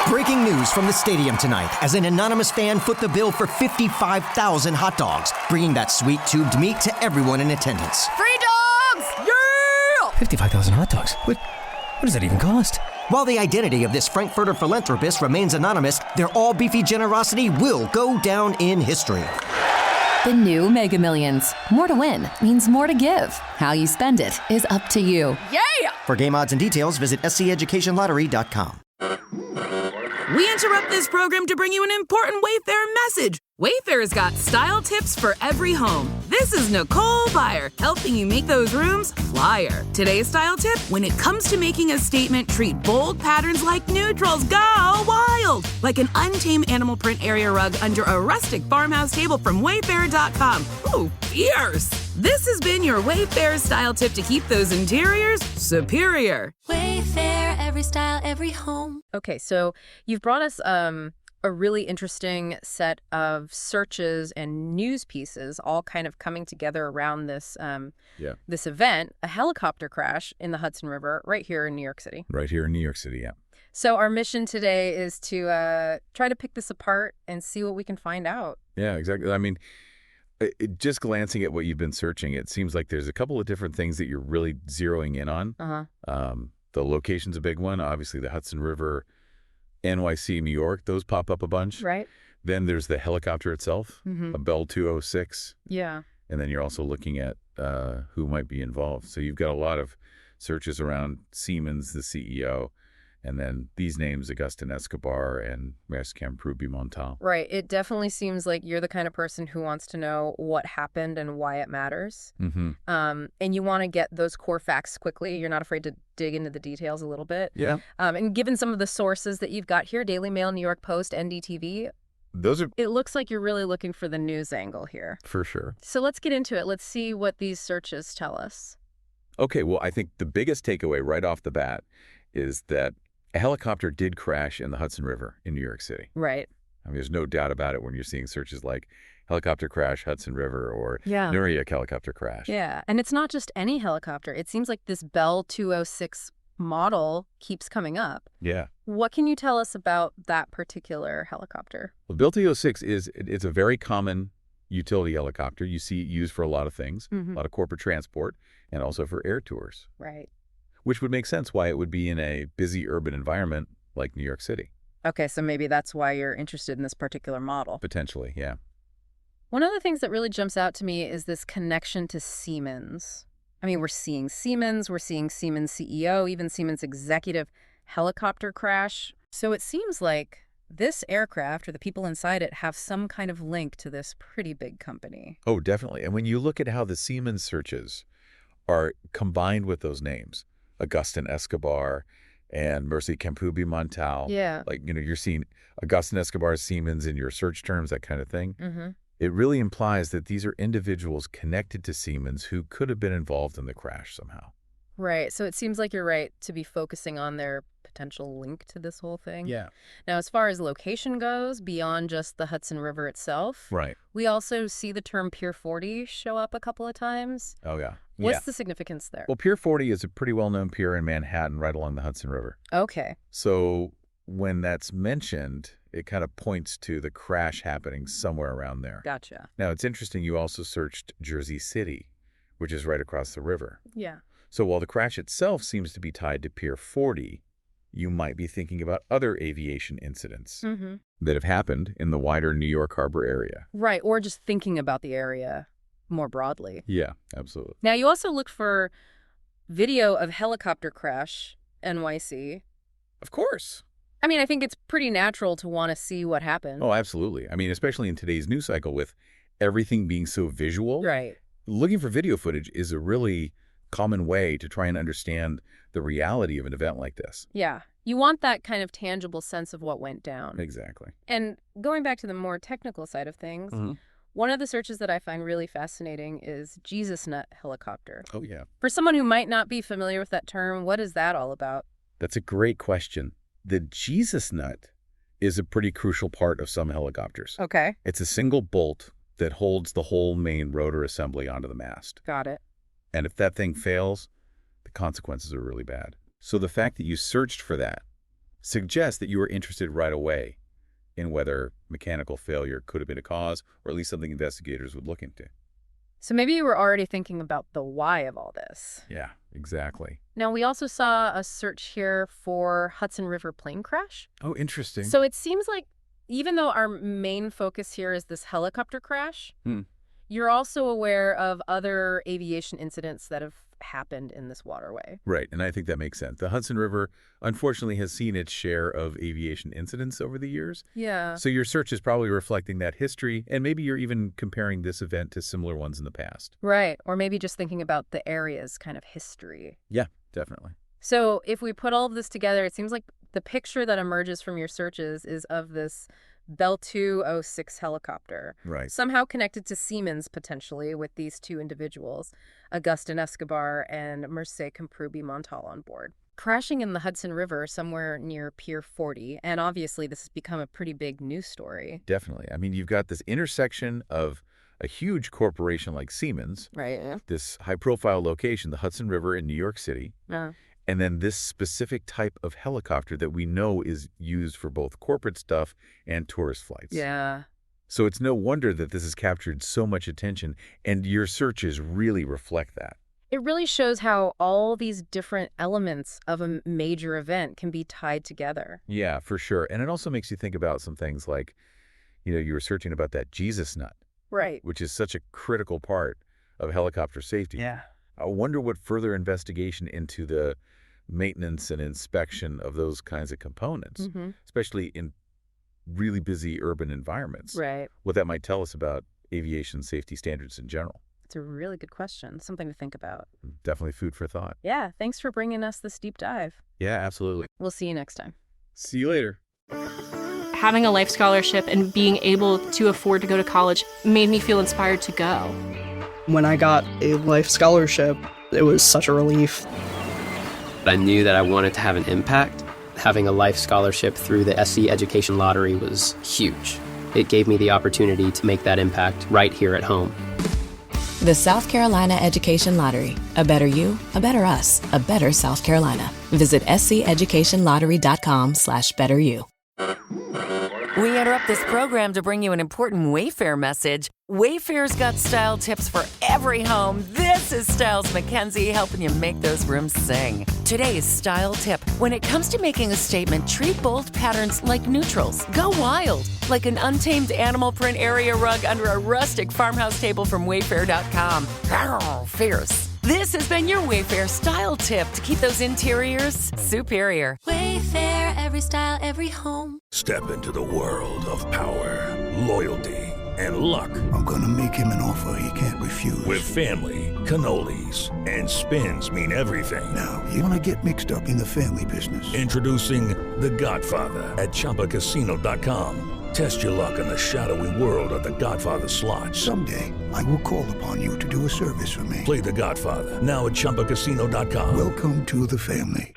Breaking news from the stadium tonight as an anonymous fan foot the bill for 55,000 hot dogs, bringing that sweet tubed meat to everyone in attendance. Free dogs! Yeah! 55,000 hot dogs? What does that even cost? While the identity of this Frankfurter philanthropist remains anonymous, their all-beefy generosity will go down in history. The new Mega Millions. More to win means more to give. How you spend it is up to you. Yeah! For game odds and details, visit sceducationlottery.com. We interrupt this program to bring you an important Wayfair message. Wayfair's got style tips for every home. This is Nicole Byer, helping you make those rooms flyer. Today's style tip, when it comes to making a statement, treat bold patterns like neutrals. Go wild! Like an untamed animal print area rug under a rustic farmhouse table from Wayfair.com. Ooh, fierce! This has been your Wayfair style tip to keep those interiors superior. Wayfair, every style, every home. Okay, so you've brought us a really interesting set of searches and news pieces all kind of coming together around this this event, a helicopter crash in the Hudson River right here in New York City. Right here in New York City, yeah. So our mission today is to try to pick this apart and see what we can find out. Yeah, exactly. I mean, just glancing at what you've been searching, it seems like there's a couple of different things that you're really zeroing in on. The location's a big one. Obviously, the Hudson River, NYC, New York, those pop up a bunch. Right. Then there's the helicopter itself, a Bell 206. Yeah. And then you're also looking at who might be involved. So you've got a lot of searches around Siemens, the CEO, and then these names, Agustin Escobar and Maersk-Camp-Ruby-Montal. Right. It definitely seems like you're the kind of person who wants to know what happened and why it matters. And you want to get those core facts quickly. You're not afraid to dig into the details a little bit. Yeah. And given some of the sources that you've got here, Daily Mail, New York Post, NDTV, those are... it looks like you're really looking for the news angle here. For sure. So let's get into it. Let's see what these searches tell us. Okay, well, I think the biggest takeaway right off the bat is that a helicopter did crash in the Hudson River in New York City. Right. I mean, there's no doubt about it when you're seeing searches like helicopter crash, Hudson River, or Yeah. Nuremberg helicopter crash. Yeah. And it's not just any helicopter. It seems like this Bell 206 model keeps coming up. Yeah. What can you tell us about that particular helicopter? Well, Bell 206 it's a very common utility helicopter. You see it used for a lot of things, a lot of corporate transport, and also for air tours. Right. Which would make sense why it would be in a busy urban environment like New York City. Okay, so maybe that's why you're interested in this particular model. Potentially, yeah. One of the things that really jumps out to me is this connection to Siemens. I mean, we're seeing Siemens CEO, even Siemens executive helicopter crash. So it seems like this aircraft or the people inside it have some kind of link to this pretty big company. Oh, definitely. And when you look at how the Siemens searches are combined with those names, Agustin Escobar and Maersk-Camp-Ruby-Montal. Yeah. Like, you're seeing Agustin Escobar, Siemens in your search terms, that kind of thing. It really implies that these are individuals connected to Siemens who could have been involved in the crash somehow. Right. So it seems like you're right to be focusing on their potential link to this whole thing. Yeah. Now, as far as location goes, beyond just the Hudson River itself, Right. we also see the term Pier 40 show up a couple of times. Oh, yeah. What's the significance there? Well, Pier 40 is a pretty well-known pier in Manhattan right along the Hudson River. Okay. So when that's mentioned, it kind of points to the crash happening somewhere around there. Gotcha. Now, it's interesting you also searched Jersey City, which is right across the river. Yeah. So while the crash itself seems to be tied to Pier 40, you might be thinking about other aviation incidents that have happened in the wider New York Harbor area. Right. Or just thinking about the area more broadly. Yeah, absolutely. Now, you also looked for video of helicopter crash, NYC. Of course. I mean, I think it's pretty natural to want to see what happened. Oh, absolutely. I mean, especially in today's news cycle with everything being so visual. Right. Looking for video footage is a really common way to try and understand the reality of an event like this. Yeah. You want that kind of tangible sense of what went down. Exactly. And going back to the more technical side of things, one of the searches that I find really fascinating is Jesus Nut helicopter. Oh, yeah. For someone who might not be familiar with that term, what is that all about? That's a great question. The Jesus Nut is a pretty crucial part of some helicopters. Okay. It's a single bolt that holds the whole main rotor assembly onto the mast. Got it. And if that thing fails, the consequences are really bad. So the fact that you searched for that suggests that you were interested right away in whether mechanical failure could have been a cause, or at least something investigators would look into. So maybe you were already thinking about the why of all this. Yeah, exactly. Now, we also saw a search here for Hudson River plane crash. Oh, interesting. So it seems like even though our main focus here is this helicopter crash, you're also aware of other aviation incidents that have happened in this waterway. Right, and I think that makes sense. The Hudson River, unfortunately, has seen its share of aviation incidents over the years. Yeah. So your search is probably reflecting that history, and maybe you're even comparing this event to similar ones in the past. Right, or maybe just thinking about the area's kind of history. Yeah, definitely. So if we put all of this together, it seems like the picture that emerges from your searches is of this Bell 206 helicopter. Right. Somehow connected to Siemens, potentially, with these two individuals, Agustin Escobar and Mercé Comprubi Montal on board. Crashing in the Hudson River somewhere near Pier 40, and obviously this has become a pretty big news story. Definitely. I mean, you've got this intersection of a huge corporation like Siemens, Right, yeah. this high-profile location, the Hudson River in New York City, and then this specific type of helicopter that we know is used for both corporate stuff and tourist flights. Yeah. So it's no wonder that this has captured so much attention, and your searches really reflect that. It really shows how all these different elements of a major event can be tied together. Yeah, for sure. And it also makes you think about some things like, you were searching about that Jesus nut. Right. Which is such a critical part of helicopter safety. Yeah. I wonder what further investigation into the maintenance and inspection of those kinds of components, especially in really busy urban environments. Right. What that might tell us about aviation safety standards in general. It's a really good question. Something to think about. Definitely food for thought. Yeah. Thanks for bringing us this deep dive. Yeah, absolutely. We'll see you next time. See you later. Having a life scholarship and being able to afford to go to college made me feel inspired to go. When I got a life scholarship, it was such a relief. I knew that I wanted to have an impact. Having a life scholarship through the SC Education Lottery was huge. It gave me the opportunity to make that impact right here at home. The South Carolina Education Lottery. A better you, a better us, a better South Carolina. Visit sceducationlottery.com/betteryou. We interrupt this program to bring you an important Wayfair message. Wayfair's got style tips for every home. This is Styles McKenzie helping you make those rooms sing. Today's style tip. When it comes to making a statement, treat bold patterns like neutrals. Go wild, like an untamed animal print area rug under a rustic farmhouse table from Wayfair.com. Arr, fierce. This has been your Wayfair style tip to keep those interiors superior. Wayfair, every style, every home. Step into the world of power, loyalty, and luck. I'm gonna make him an offer he can't refuse. With family, cannolis, and spins mean everything. Now, you wanna get mixed up in the family business. Introducing The Godfather at ChumbaCasino.com. Test your luck in the shadowy world of The Godfather slot. Someday, I will call upon you to do a service for me. Play The Godfather, now at ChumbaCasino.com. Welcome to the family.